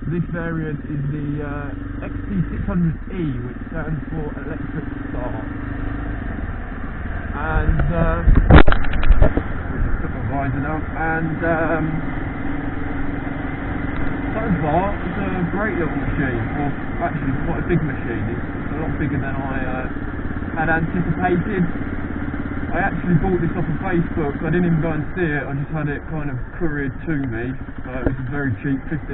This variant is the XT600E, which stands for electric start. And just put my visor down. And so far, it's a great little machine. Well, actually, quite a big machine. It's a lot bigger than I had anticipated. I actually bought this off of Facebook. I didn't even go and see it. I just had it kind of couriered to me. It was very cheap, £1,500.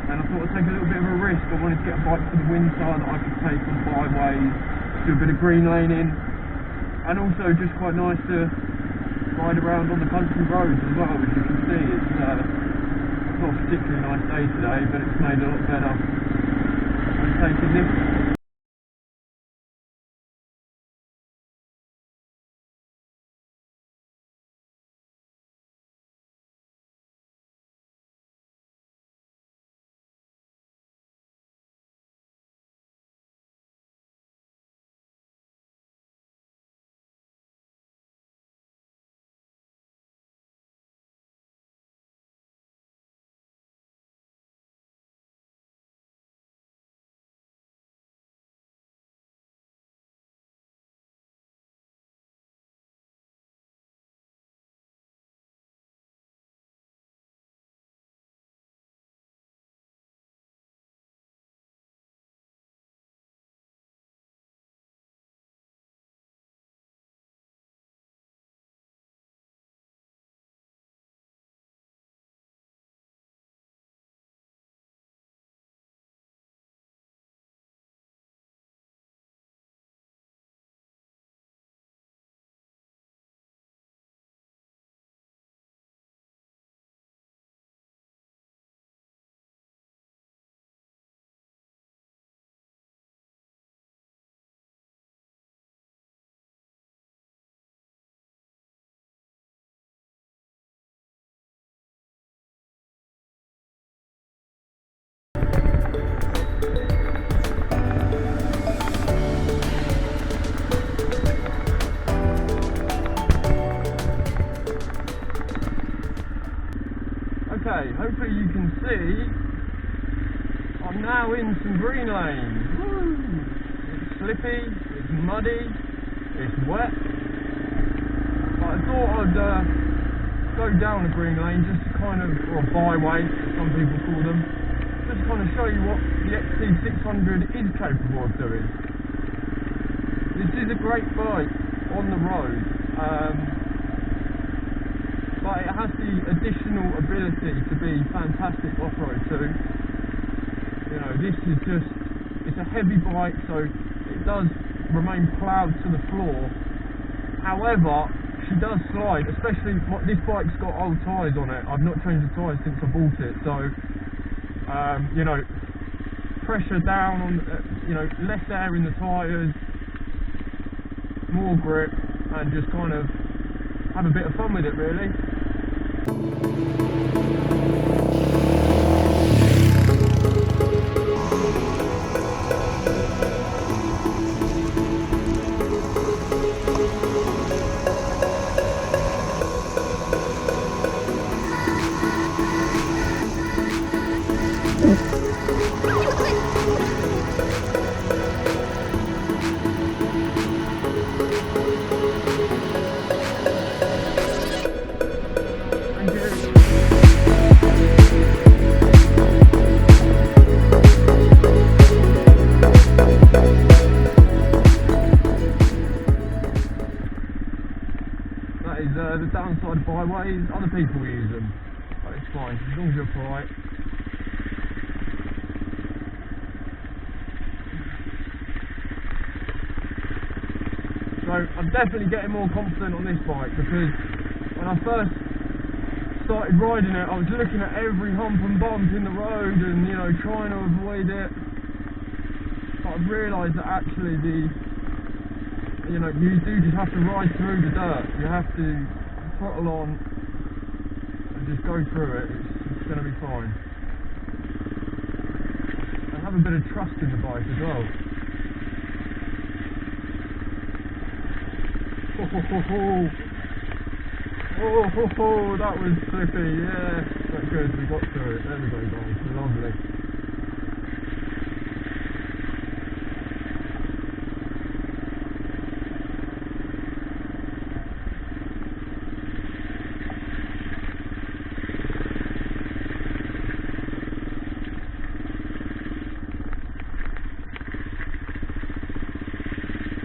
And I thought I'd take a little bit of a risk. I wanted to get a bike for the winter that I could take on byways, do a bit of green laning, and also just quite nice to ride around on the country roads as well. As you can see, it's not a particularly nice day today, but it's made a lot better when taking this. Okay, hopefully you can see I'm now in some green lanes. Woo! It's slippy, it's muddy, it's wet, but I thought I'd go down a green lane just to kind of, or a byway as some people call them, just to kind of show you what the XT600 is capable of doing. This is a great bike on the road. But it has the additional ability to be fantastic off-road too. You know, this is just, it's a heavy bike, so it does remain ploughed to the floor. However, she does slide, especially, this bike's got old tyres on it. I've not changed the tyres since I bought it, so, you know, pressure down on, you know, less air in the tyres, more grip, and just kind of have a bit of fun with it, really. The downside of byways, other people use them, but it's fine, as long as you're polite. So I'm definitely getting more confident on this bike, because when I first started riding it, I was looking at every hump and bump in the road and, you know, trying to avoid it, but I've realised that actually you know, you do just have to ride through the dirt. You have to throttle on and just go through it. It's going to be fine. And have a bit of trust in the bike as well. Oh, that was slippy, yeah. But good, we got through it. There we go, guys. Lovely.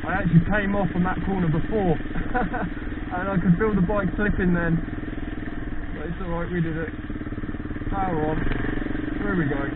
I actually came off on that corner before and I could feel the bike slipping then, but it's alright, we did it. Power on, here we go.